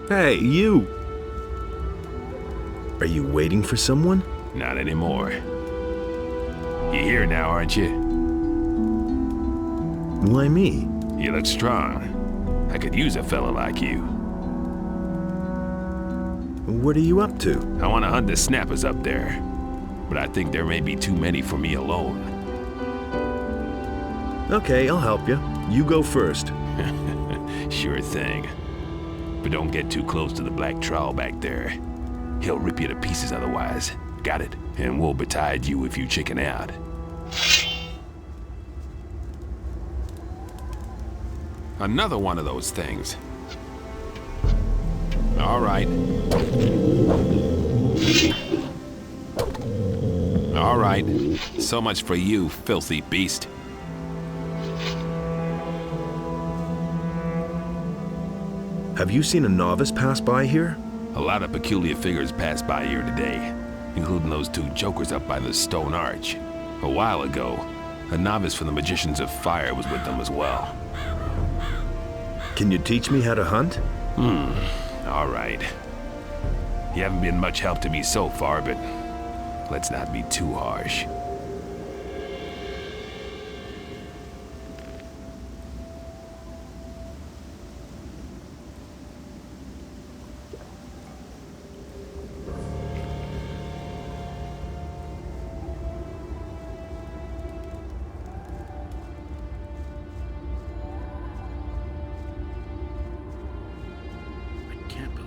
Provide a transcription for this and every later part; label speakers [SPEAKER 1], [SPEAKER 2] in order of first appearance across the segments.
[SPEAKER 1] Hey, you! Are you waiting for someone?
[SPEAKER 2] Not anymore. You're here now, aren't you?
[SPEAKER 1] Why me?
[SPEAKER 2] You look strong. I could use a fella like you.
[SPEAKER 1] What are you up to?
[SPEAKER 2] I want to hunt the snappers up there, but I think there may be too many for me alone.
[SPEAKER 1] Okay, I'll help you. You go first.
[SPEAKER 2] Sure thing. But don't get too close to the black troll back there. He'll rip you to pieces otherwise. Got it? And we'll betide you if you chicken out. Another one of those things. All right. All right. So much for you, filthy beast.
[SPEAKER 1] Have you seen a novice pass by here?
[SPEAKER 2] A lot of peculiar figures passed by here today, including those two jokers up by the stone arch. A while ago, a novice from the Magicians of Fire was with them as well.
[SPEAKER 1] Can you teach me how to hunt?
[SPEAKER 2] All right. You haven't been much help to me so far, but let's not be too harsh.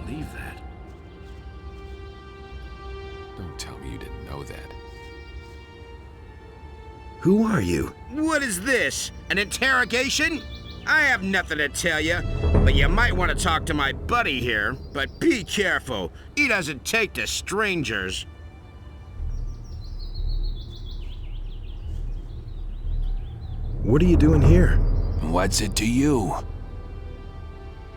[SPEAKER 1] Believe that.
[SPEAKER 2] Don't tell me you didn't know that.
[SPEAKER 1] Who are you?
[SPEAKER 3] What is this? An interrogation? I have nothing to tell you, but you might want to talk to my buddy here. But be careful. He doesn't take to strangers.
[SPEAKER 1] What are you doing here?
[SPEAKER 2] What's it to you?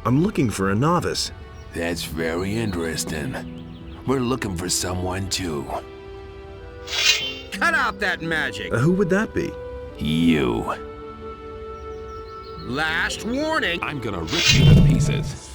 [SPEAKER 1] I'm looking for a novice.
[SPEAKER 2] That's very interesting. We're looking for someone too.
[SPEAKER 3] Cut out that magic.
[SPEAKER 1] Who would that be?
[SPEAKER 2] You.
[SPEAKER 3] Last warning.
[SPEAKER 2] I'm gonna rip you to pieces.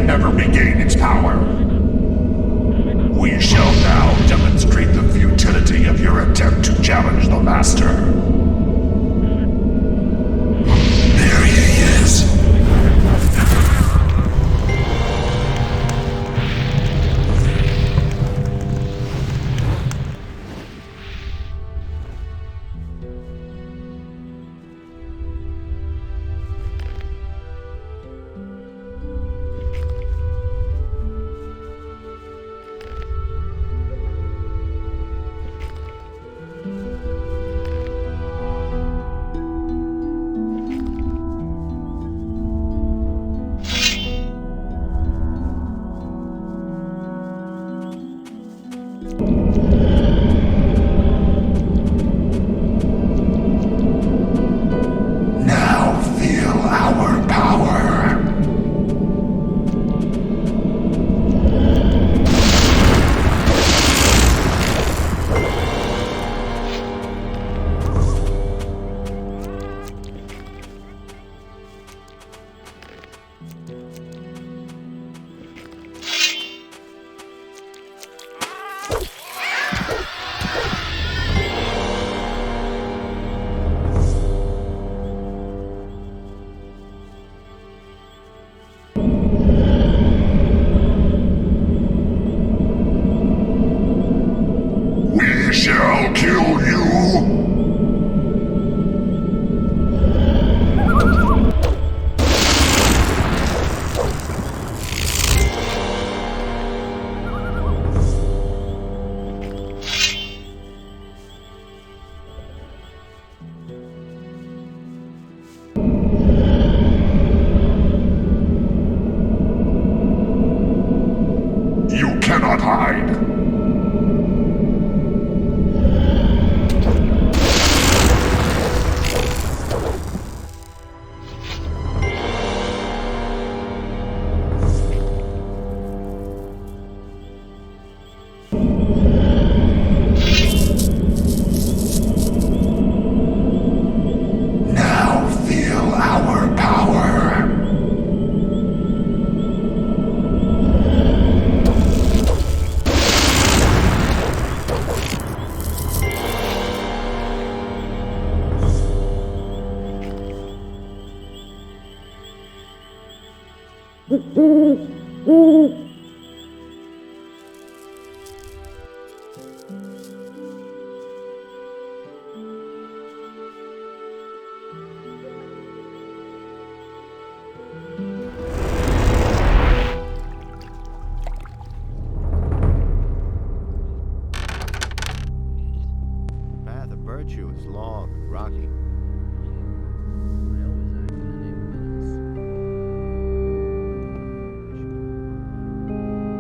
[SPEAKER 4] never regain its power. We shall now demonstrate the futility of your attempt to challenge the Master. There he is.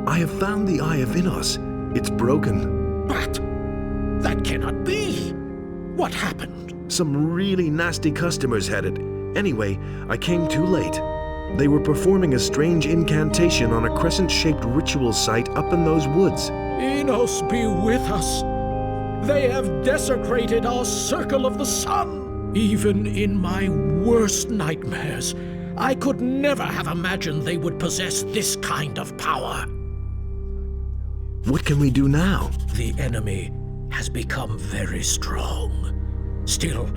[SPEAKER 1] I have found the Eye of Innos. It's broken.
[SPEAKER 5] But that cannot be. What happened?
[SPEAKER 1] Some really nasty customers had it. Anyway, I came too late. They were performing a strange incantation on a crescent-shaped ritual site up in those woods.
[SPEAKER 5] Innos be with us. They have desecrated our circle of the sun. Even in my worst nightmares, I could never have imagined they would possess this kind of power.
[SPEAKER 1] What can we do now?
[SPEAKER 5] The enemy has become very strong. Still,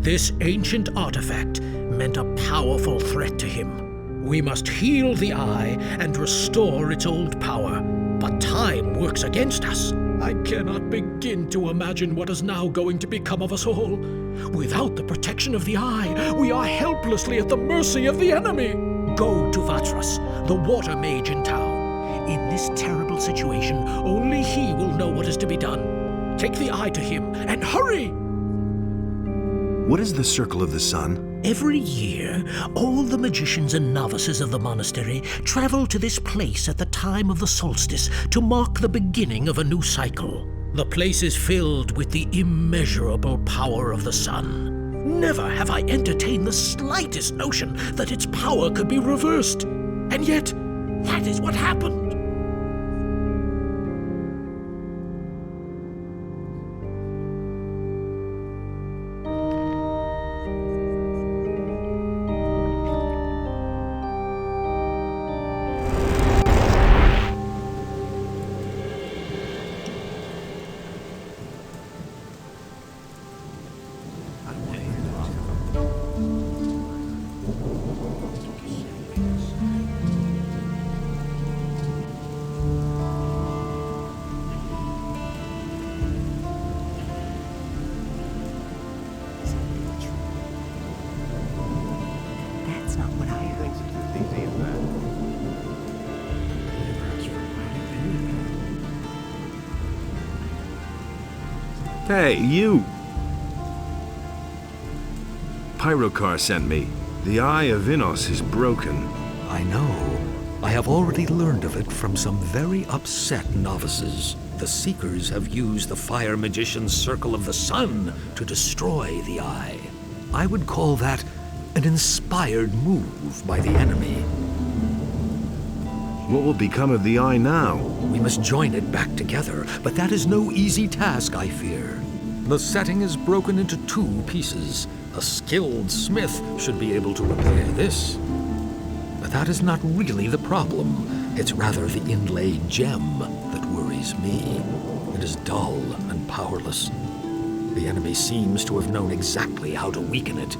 [SPEAKER 5] this ancient artifact meant a powerful threat to him. We must heal the eye and restore its old power. But time works against us. I cannot begin to imagine what is now going to become of us all. Without the protection of the eye, we are helplessly at the mercy of the enemy. Go to Vatras, the water mage in town. In this terrible situation, only he will know what is to be done. Take the eye to him, and hurry!
[SPEAKER 1] What is the Circle of the Sun?
[SPEAKER 5] Every year, all the magicians and novices of the monastery travel to this place at the time of the solstice to mark the beginning of a new cycle. The place is filled with the immeasurable power of the sun. Never have I entertained the slightest notion that its power could be reversed. And yet, that is what happened.
[SPEAKER 1] Hey, you! Pyrokar sent me. The Eye of Innos is broken.
[SPEAKER 5] I know. I have already learned of it from some very upset novices. The Seekers have used the Fire Magician's Circle of the Sun to destroy the Eye. I would call that an inspired move by the enemy.
[SPEAKER 1] What will become of the Eye now?
[SPEAKER 5] We must join it back together, but that is no easy task, I fear. The setting is broken into 2 pieces. A skilled smith should be able to repair this. But that is not really the problem. It's rather the inlaid gem that worries me. It is dull and powerless. The enemy seems to have known exactly how to weaken it.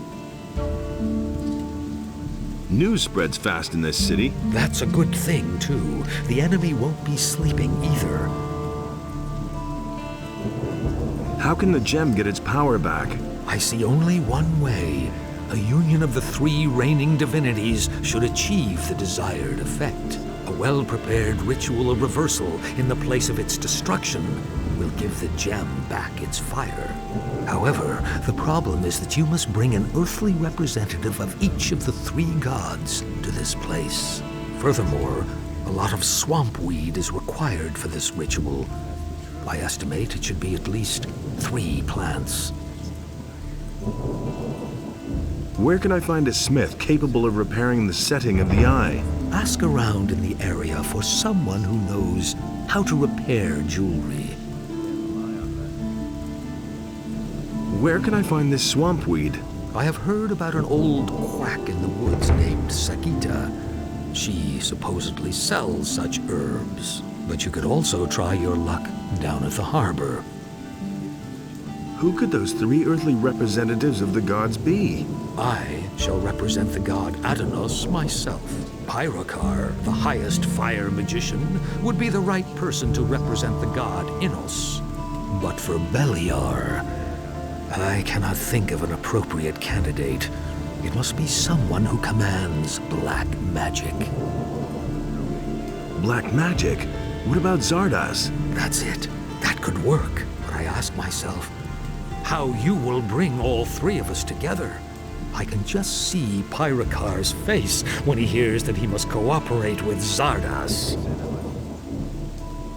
[SPEAKER 1] News spreads fast in this city.
[SPEAKER 5] That's a good thing, too. The enemy won't be sleeping either.
[SPEAKER 1] How can the gem get its power back?
[SPEAKER 5] I see only one way. A union of the 3 reigning divinities should achieve the desired effect. A well-prepared ritual of reversal in the place of its destruction will give the gem back its fire. However, the problem is that you must bring an earthly representative of each of the 3 gods to this place. Furthermore, a lot of swamp weed is required for this ritual. I estimate it should be at least 3 plants.
[SPEAKER 1] Where can I find a smith capable of repairing the setting of the Eye?
[SPEAKER 5] Ask around in the area for someone who knows how to repair jewelry.
[SPEAKER 1] Where can I find this swamp weed?
[SPEAKER 5] I have heard about an old quack in the woods named Sakita. She supposedly sells such herbs. But you could also try your luck down at the harbor.
[SPEAKER 1] Who could those 3 earthly representatives of the gods be?
[SPEAKER 5] I shall represent the god Adonos myself. Pyrokar, the highest fire magician, would be the right person to represent the god Innos. But for Beliar, I cannot think of an appropriate candidate. It must be someone who commands black magic.
[SPEAKER 1] Black magic? What about Xardas?
[SPEAKER 5] That's it. That could work. But I ask myself, how you will bring all 3 of us together. I can just see Pyrokar's face when he hears that he must cooperate with Xardas.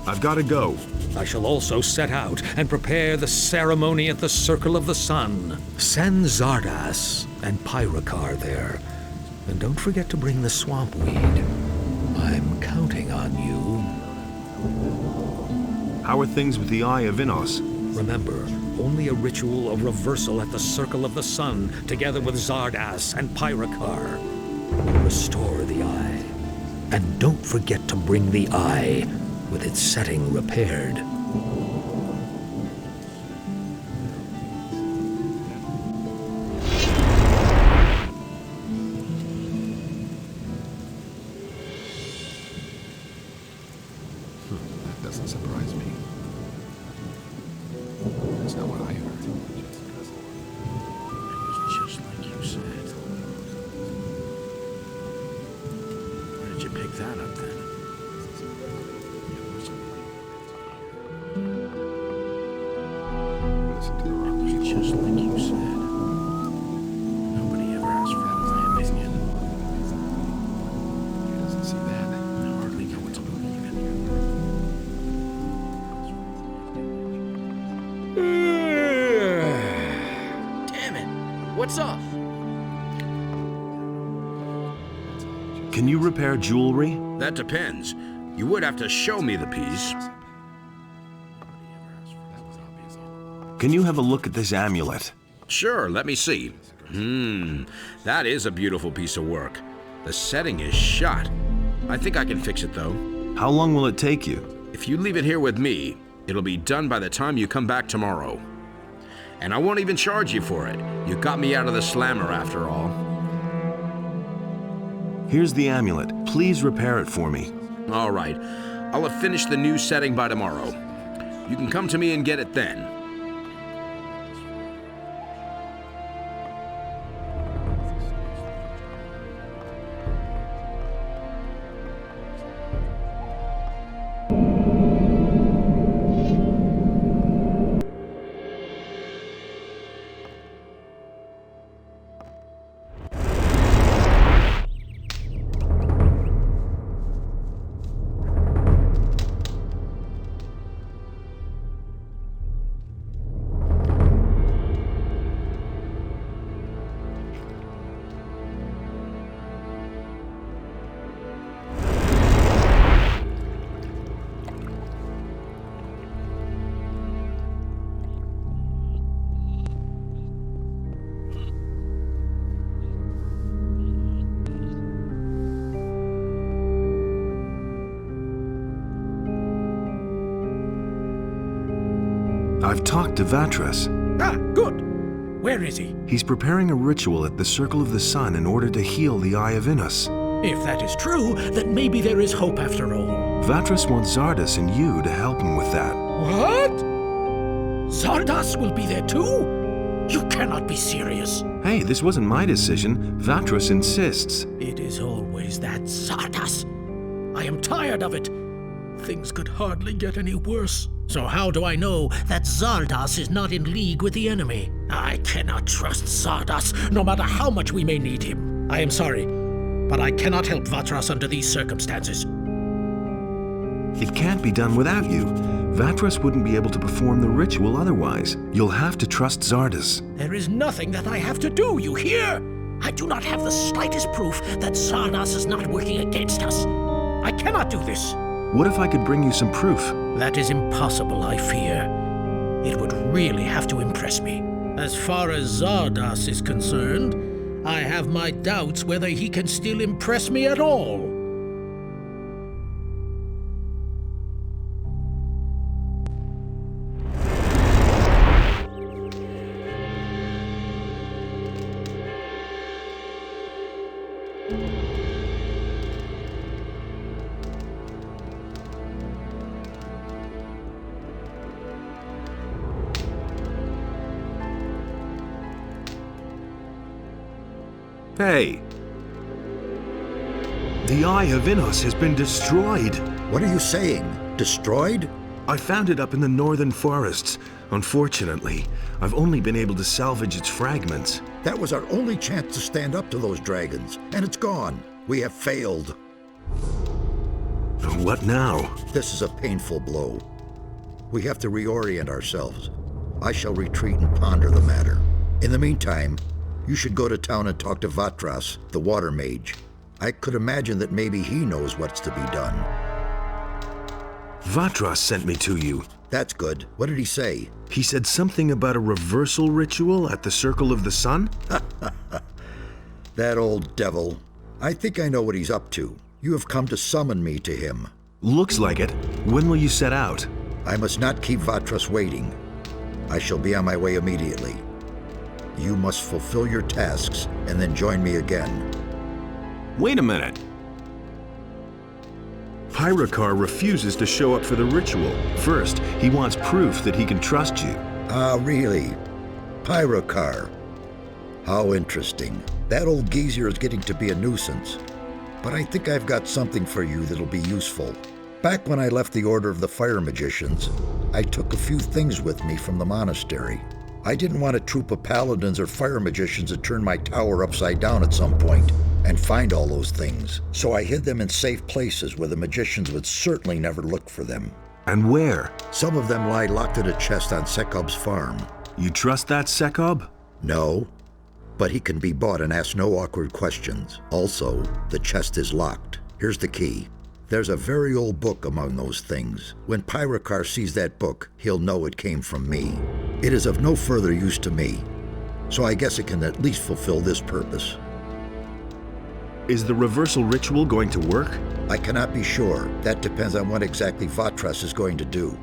[SPEAKER 1] I've got to go.
[SPEAKER 5] I shall also set out and prepare the ceremony at the Circle of the Sun. Send Xardas and Pyrokar there. And don't forget to bring the swamp weed. I'm counting on you.
[SPEAKER 1] How are things with the Eye of Innos?
[SPEAKER 5] Remember, only a ritual of reversal at the Circle of the Sun, together with Xardas and Pyrokar, will restore the Eye. And don't forget to bring the Eye with its setting repaired.
[SPEAKER 2] That doesn't surprise me. That's not what I heard.
[SPEAKER 3] It was just like you said. Where did you pick that up then?
[SPEAKER 2] Listen to the wrong people.
[SPEAKER 3] Just like you said. Nobody ever asked for my opinion.
[SPEAKER 2] He doesn't see that.
[SPEAKER 3] I hardly know what to believe in. Damn it! What's up?
[SPEAKER 1] Can you repair jewelry?
[SPEAKER 3] That depends. You would have to show me the piece.
[SPEAKER 1] Can you have a look at this amulet?
[SPEAKER 3] Sure, let me see. That is a beautiful piece of work. The setting is shot. I think I can fix it though.
[SPEAKER 1] How long will it take you?
[SPEAKER 3] If you leave it here with me, it'll be done by the time you come back tomorrow. And I won't even charge you for it. You got me out of the slammer after all.
[SPEAKER 1] Here's the amulet. Please repair it for me.
[SPEAKER 3] All right. I'll have finished the new setting by tomorrow. You can come to me and get it then.
[SPEAKER 1] I've talked to Vatras.
[SPEAKER 5] Ah, good. Where is he?
[SPEAKER 1] He's preparing a ritual at the Circle of the Sun in order to heal the Eye of Innos.
[SPEAKER 5] If that is true, then maybe there is hope after all.
[SPEAKER 1] Vatras wants Xardas and you to help him with that.
[SPEAKER 5] What? Xardas will be there too? You cannot be serious.
[SPEAKER 1] Hey, this wasn't my decision. Vatras insists.
[SPEAKER 5] It is always that Xardas. I am tired of it. Things could hardly get any worse. So how do I know that Xardas is not in league with the enemy? I cannot trust Xardas, no matter how much we may need him. I am sorry, but I cannot help Vatras under these circumstances.
[SPEAKER 1] It can't be done without you. Vatras wouldn't be able to perform the ritual otherwise. You'll have to trust Xardas.
[SPEAKER 5] There is nothing that I have to do, you hear? I do not have the slightest proof that Xardas is not working against us. I cannot do this.
[SPEAKER 1] What if I could bring you some proof?
[SPEAKER 5] That is impossible, I fear. It would really have to impress me. As far as Xardas is concerned, I have my doubts whether he can still impress me at all.
[SPEAKER 1] Hey! The Eye of Innos has been destroyed.
[SPEAKER 6] What are you saying? Destroyed?
[SPEAKER 1] I found it up in the northern forests. Unfortunately, I've only been able to salvage its fragments.
[SPEAKER 6] That was our only chance to stand up to those dragons, and it's gone. We have failed.
[SPEAKER 1] What now?
[SPEAKER 6] This is a painful blow. We have to reorient ourselves. I shall retreat and ponder the matter. In the meantime, you should go to town and talk to Vatras, the water mage. I could imagine that maybe he knows what's to be done.
[SPEAKER 1] Vatras sent me to you.
[SPEAKER 6] That's good. What did he say?
[SPEAKER 1] He said something about a reversal ritual at the Circle of the Sun?
[SPEAKER 6] That old devil. I think I know what he's up to. You have come to summon me to him.
[SPEAKER 1] Looks like it. When will you set out?
[SPEAKER 6] I must not keep Vatras waiting. I shall be on my way immediately. You must fulfill your tasks and then join me again.
[SPEAKER 1] Wait a minute. Pyrokar refuses to show up for the ritual. First, he wants proof that he can trust you.
[SPEAKER 6] Ah, really? Pyrokar. How interesting. That old geezer is getting to be a nuisance. But I think I've got something for you that'll be useful. Back when I left the Order of the Fire Magicians, I took a few things with me from the monastery. I didn't want a troop of paladins or fire magicians to turn my tower upside down at some point and find all those things. So I hid them in safe places where the magicians would certainly never look for them.
[SPEAKER 1] And where?
[SPEAKER 6] Some of them lie locked in a chest on Sekob's farm.
[SPEAKER 1] You trust that Sekob?
[SPEAKER 6] No, but he can be bought and asked no awkward questions. Also, the chest is locked. Here's the key. There's a very old book among those things. When Pyrokar sees that book, he'll know it came from me. It is of no further use to me, so I guess it can at least fulfill this purpose.
[SPEAKER 1] Is the reversal ritual going to work?
[SPEAKER 6] I cannot be sure. That depends on what exactly Vatras is going to do.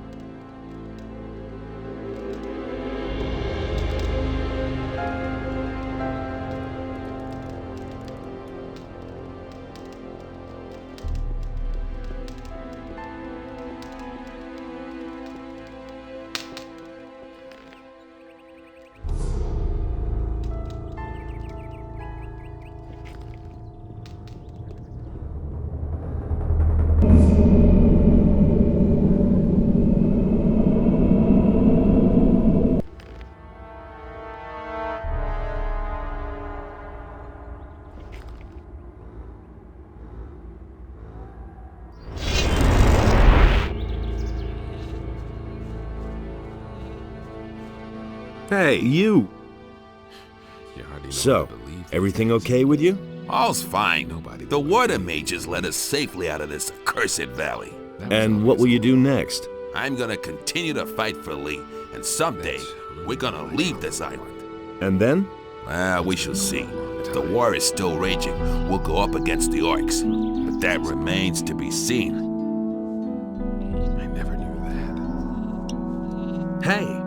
[SPEAKER 1] Hey, you! So, everything okay with you?
[SPEAKER 2] All's fine. The water mages let us safely out of this accursed valley.
[SPEAKER 1] And what will you do next?
[SPEAKER 2] I'm gonna continue to fight for Lee, and someday we're gonna leave this island.
[SPEAKER 1] And then?
[SPEAKER 2] We shall see. If the war is still raging, we'll go up against the orcs. But that remains to be seen.
[SPEAKER 7] I never knew that.
[SPEAKER 1] Hey,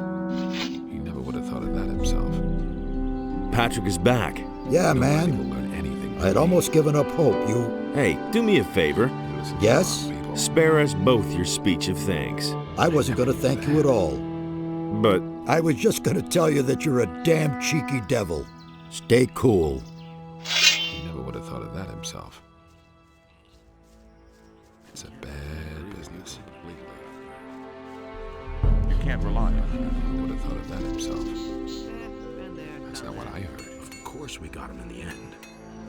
[SPEAKER 1] Patrick is back.
[SPEAKER 6] Yeah,
[SPEAKER 2] Nobody will
[SPEAKER 6] man.
[SPEAKER 2] learn anything.
[SPEAKER 6] I had almost given up hope. You...
[SPEAKER 1] Hey, do me a favor.
[SPEAKER 6] Yes?
[SPEAKER 1] Spare us both your speech of thanks.
[SPEAKER 6] I wasn't going to thank you at all.
[SPEAKER 1] But
[SPEAKER 6] I was just going to tell you that you're a damn cheeky devil. Stay cool.
[SPEAKER 2] He never would have thought of that himself. It's a bad business.
[SPEAKER 7] You can't rely on
[SPEAKER 2] He never would have thought of that himself. That's not what I heard.
[SPEAKER 3] Of course we got him in the end.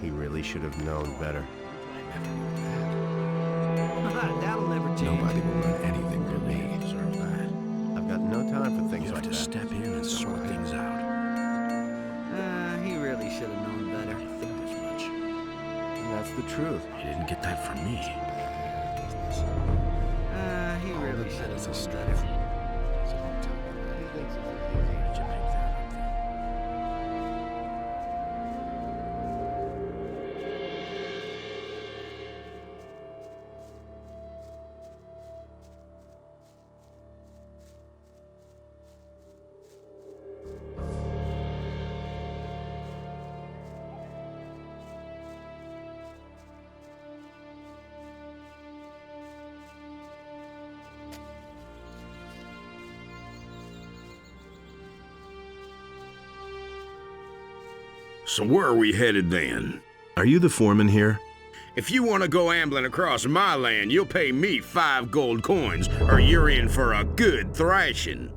[SPEAKER 7] He really should have known better.
[SPEAKER 8] That'll never change.
[SPEAKER 2] Nobody will learn anything from me.
[SPEAKER 3] Deserve that.
[SPEAKER 7] I've got no time for things
[SPEAKER 3] You have
[SPEAKER 7] like
[SPEAKER 3] to
[SPEAKER 7] that.
[SPEAKER 3] step in and sort things out.
[SPEAKER 8] He really should have known better.
[SPEAKER 3] I think as much.
[SPEAKER 7] That's the truth.
[SPEAKER 3] He didn't get that from me.
[SPEAKER 8] He really should
[SPEAKER 2] It's
[SPEAKER 8] have
[SPEAKER 2] a
[SPEAKER 8] known
[SPEAKER 2] strength.
[SPEAKER 8] better.
[SPEAKER 2] So don't tell me that.
[SPEAKER 8] He thinks it's
[SPEAKER 3] Where did you make that up then? So where are we headed then?
[SPEAKER 1] are you the foreman here?
[SPEAKER 3] If you want to go ambling across my land, you'll pay me 5 gold coins, or you're in for a good thrashing.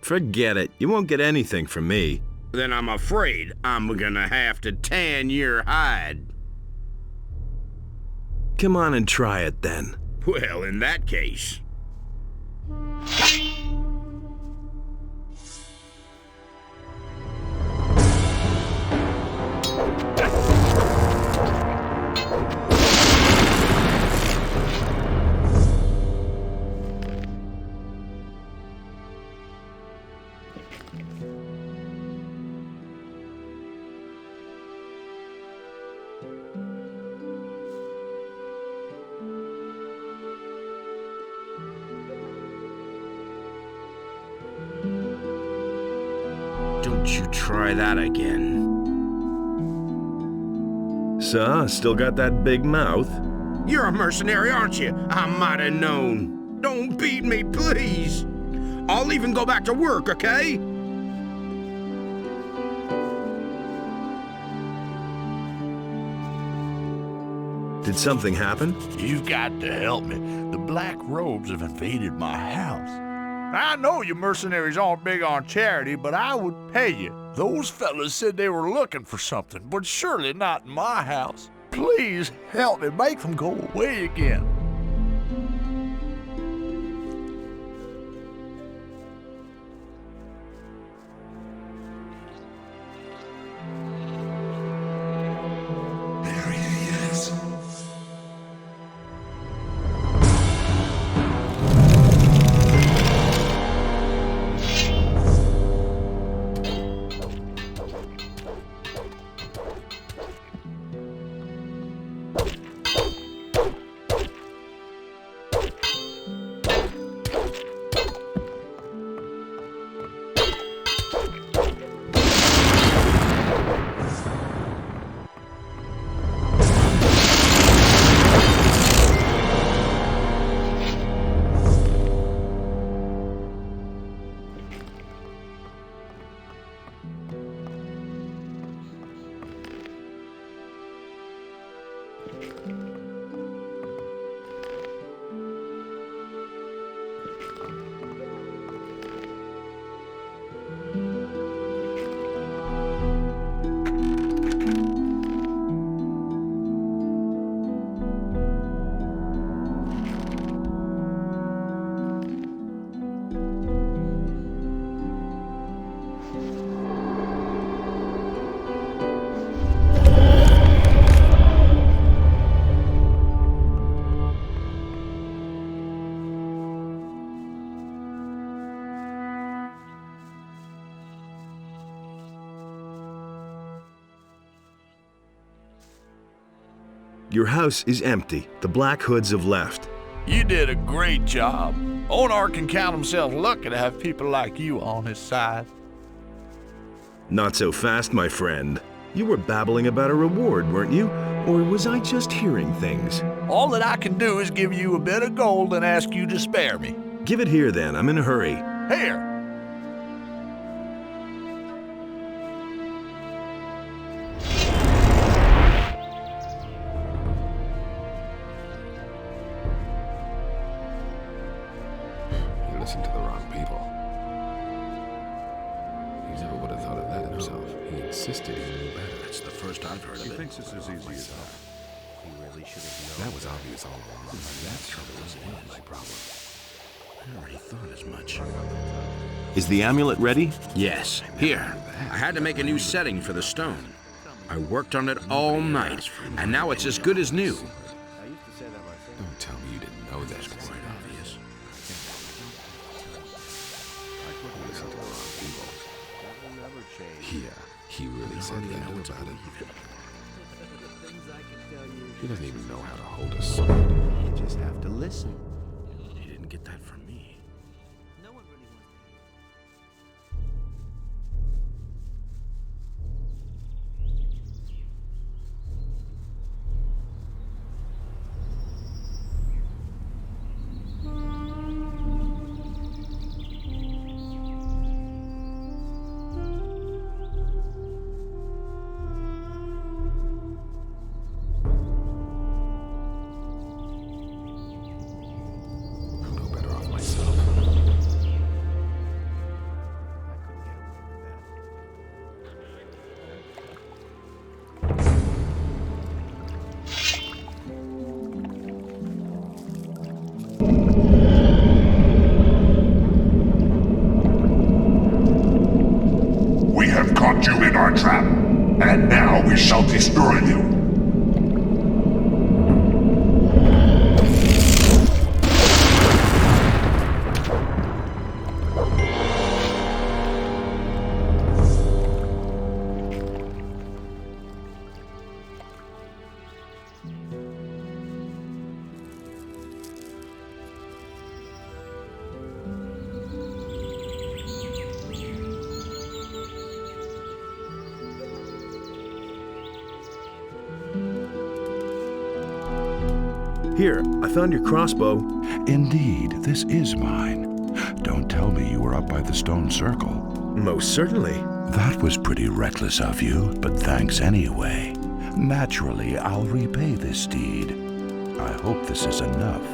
[SPEAKER 1] Forget it. You won't get anything from me.
[SPEAKER 3] Then I'm afraid I'm gonna have to tan your hide.
[SPEAKER 1] Come on and try it then.
[SPEAKER 3] Well, in that case... Don't you try that again.
[SPEAKER 1] So, still got that big mouth?
[SPEAKER 3] You're a mercenary, aren't you? I might have known. Don't beat me, please. I'll even go back to work, okay?
[SPEAKER 1] Did something happen?
[SPEAKER 9] You've got to help me. The Black Robes have invaded my house. I know you mercenaries aren't big on charity, but I would pay you. Those fellas said they were looking for something, but surely not in my house. Please help me make them go away again.
[SPEAKER 4] There he is.
[SPEAKER 1] Your house is empty. The Black Hoods have left.
[SPEAKER 9] You did a great job. Onar can count himself lucky to have people like you on his side.
[SPEAKER 1] Not so fast, my friend. You were babbling about a reward, weren't you? Or was I just hearing things?
[SPEAKER 9] All that I can do is give you a bit of gold and ask you to spare me.
[SPEAKER 1] Give it here then, I'm in a hurry.
[SPEAKER 9] Here.
[SPEAKER 2] You listened to the wrong people. He never would have thought of that himself. He insisted he knew better.
[SPEAKER 3] That's the first I've heard of it.
[SPEAKER 7] He thinks it's as easy as that. He really should have known.
[SPEAKER 2] That was obvious all along. That trouble wasn't my problem.
[SPEAKER 3] I already thought as much.
[SPEAKER 1] Is the amulet ready?
[SPEAKER 3] Yes, here. I had to make a new setting for the stone. I worked on it all night, and now it's as good as new.
[SPEAKER 7] I used to say that myself.
[SPEAKER 2] Don't tell me you didn't know that.
[SPEAKER 3] Quite obvious.
[SPEAKER 2] You listened to the wrong people.
[SPEAKER 7] That will never change.
[SPEAKER 2] Yeah, he really said he knew about it. He doesn't even know how to hold a sword.
[SPEAKER 7] You just have to listen.
[SPEAKER 3] You didn't get that from me.
[SPEAKER 8] No one really wants to.
[SPEAKER 2] I'm no better off myself.
[SPEAKER 7] I couldn't get away with that.
[SPEAKER 4] We have caught you in our trap, and now we shall destroy you.
[SPEAKER 1] Here, I found your crossbow.
[SPEAKER 10] Indeed, this is mine. Don't tell me you were up by the stone circle.
[SPEAKER 1] Most certainly.
[SPEAKER 10] That was pretty reckless of you, but thanks anyway. Naturally, I'll repay this deed. I hope this is enough.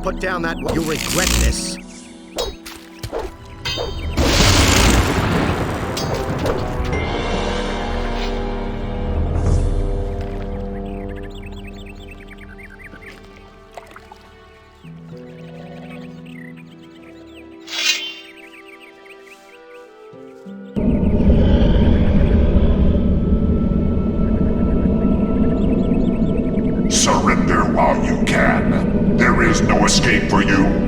[SPEAKER 3] Put down that... You'll regret this.
[SPEAKER 4] Surrender while you can. There is no escape for you.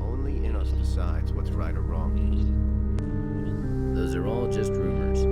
[SPEAKER 7] Only Innos decides what's right or wrong.
[SPEAKER 8] Those are all just rumors.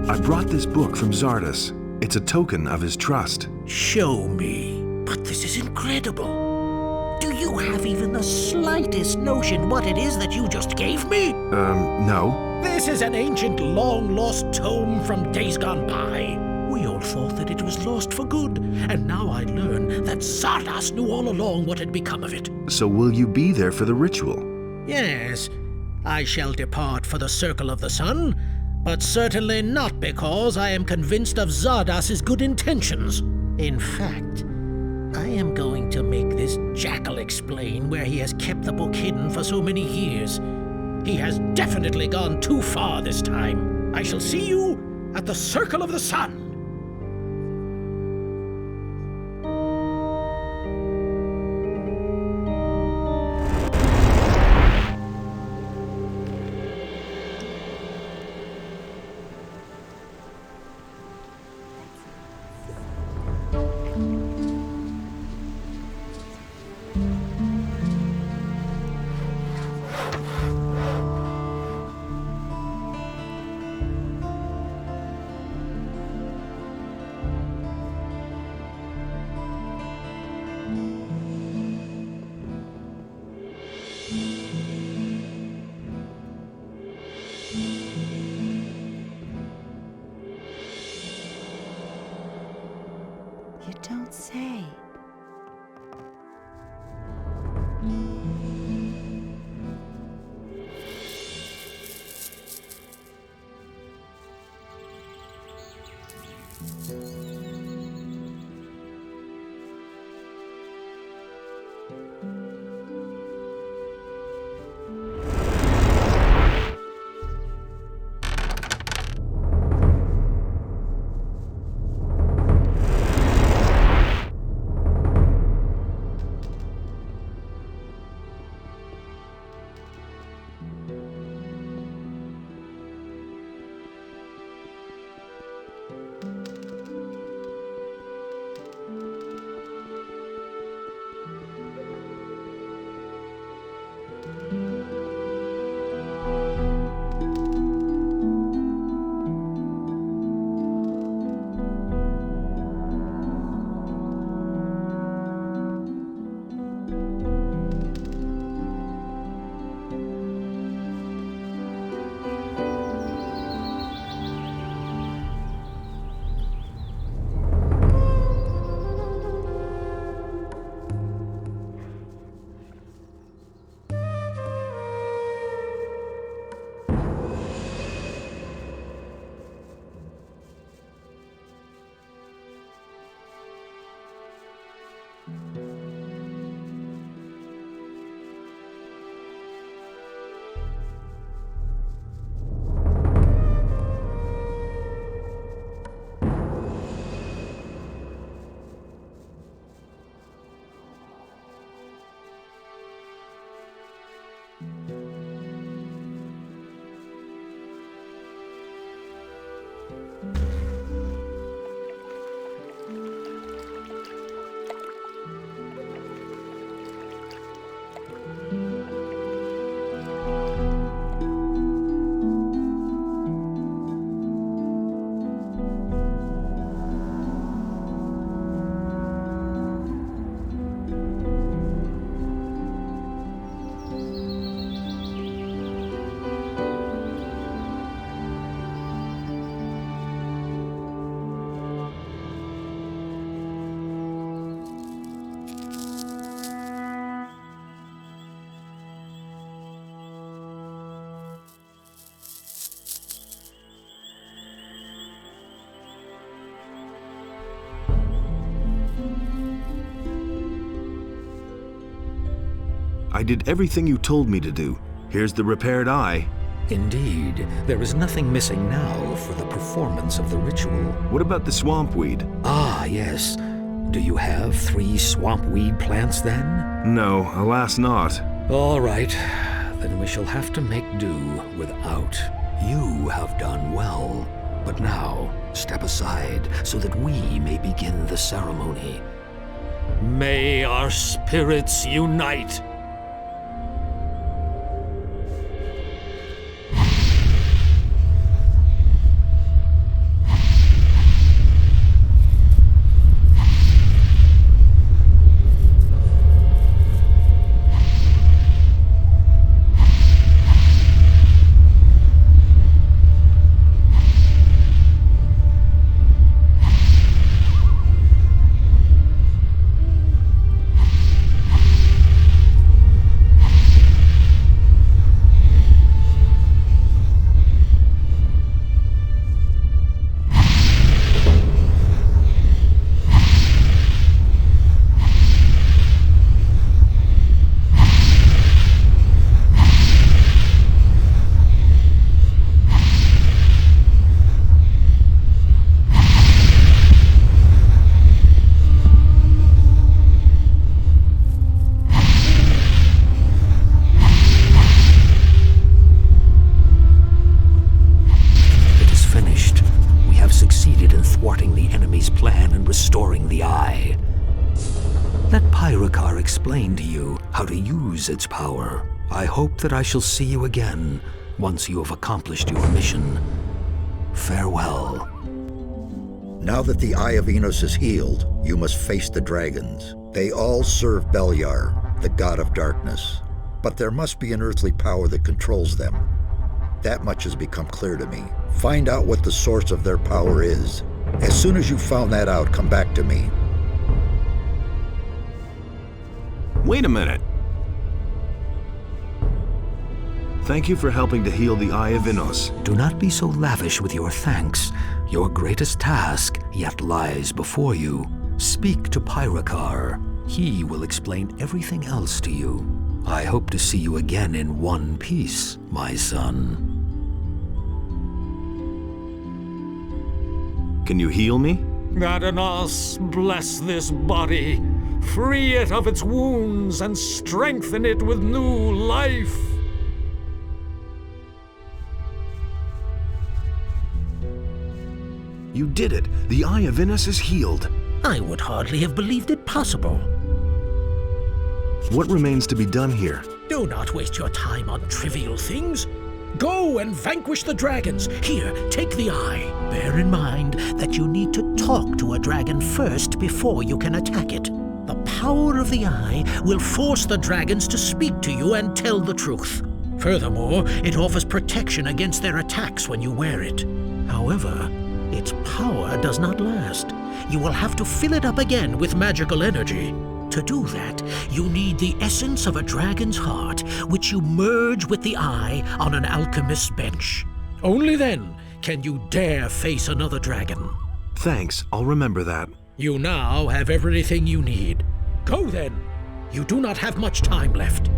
[SPEAKER 1] I brought this book from Xardas. It's a token of his trust.
[SPEAKER 5] Show me. But this is incredible. Do you have even the slightest notion what it is that you just gave me?
[SPEAKER 1] No.
[SPEAKER 5] This is an ancient, long-lost tome from days gone by. We all thought that it was lost for good, and now I learn that Xardas knew all along what had become of it.
[SPEAKER 1] So will you be there for the ritual?
[SPEAKER 5] Yes, I shall depart for the Circle of the Sun, but certainly not because I am convinced of Xardas's good intentions. In fact, I am going to make this jackal explain where he has kept the book hidden for so many years. He has definitely gone too far this time. I shall see you at the Circle of the Sun.
[SPEAKER 11] You don't say.
[SPEAKER 1] I did everything you told me to do. Here's the repaired eye.
[SPEAKER 5] Indeed, there is nothing missing now for the performance of the ritual.
[SPEAKER 1] What about the swamp weed?
[SPEAKER 5] Ah, yes. Do you have 3 swamp weed plants then?
[SPEAKER 1] No, alas not.
[SPEAKER 5] All right, then we shall have to make do without. You have done well, but now step aside so that we may begin the ceremony. May our spirits unite! Pyrokar explain to you how to use its power. I hope that I shall see you again once you have accomplished your mission. Farewell.
[SPEAKER 6] Now that the Eye of Innos is healed, you must face the dragons. They all serve Beliar, the god of darkness. But there must be an earthly power that controls them. That much has become clear to me. Find out what the source of their power is. As soon as you've found that out, come back to me.
[SPEAKER 1] Wait a minute. Thank you for helping to heal the Eye of Innos.
[SPEAKER 5] Do not be so lavish with your thanks. Your greatest task yet lies before you. Speak to Pyrokar. He will explain everything else to you. I hope to see you again in one piece, my son.
[SPEAKER 1] Can you heal me?
[SPEAKER 5] Xardas, bless this body. Free it of its wounds and strengthen it with new life.
[SPEAKER 1] You did it. The Eye of Innos is healed.
[SPEAKER 5] I would hardly have believed it possible.
[SPEAKER 1] What remains to be done here?
[SPEAKER 5] Do not waste your time on trivial things. Go and vanquish the dragons. Here, take the eye. Bear in mind that you need to talk to a dragon first before you can attack it. The power of the eye will force the dragons to speak to you and tell the truth. Furthermore, it offers protection against their attacks when you wear it. However, its power does not last. You will have to fill it up again with magical energy. To do that, you need the essence of a dragon's heart, which you merge with the eye on an alchemist's bench. Only then can you dare face another dragon.
[SPEAKER 1] Thanks, I'll remember that.
[SPEAKER 5] You now have everything you need. Go then. You do not have much time left.